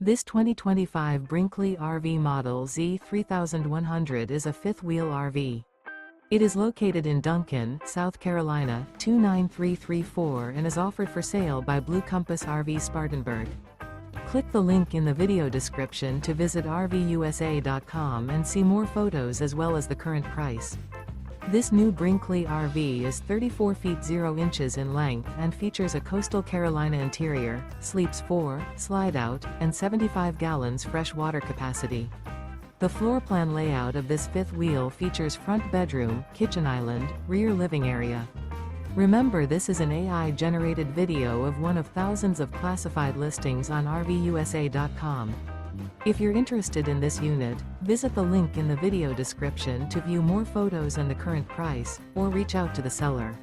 This 2025 Brinkley RV Model Z 3100 is a fifth-wheel RV. It is located in Duncan, South Carolina, 29334 and is offered for sale by Blue Compass RV Spartanburg. Click the link in the video description to visit RVUSA.com and see more photos as well as the current price. This new Brinkley RV is 34 feet 0 inches in length and features a coastal Carolina interior, sleeps 4, slide-out, and 75 gallons fresh water capacity. The floor plan layout of this fifth wheel features front bedroom, kitchen island, rear living area. Remember, this is an AI-generated video of one of thousands of classified listings on RVUSA.com. If you're interested in this unit, visit the link in the video description to view more photos and the current price, or reach out to the seller.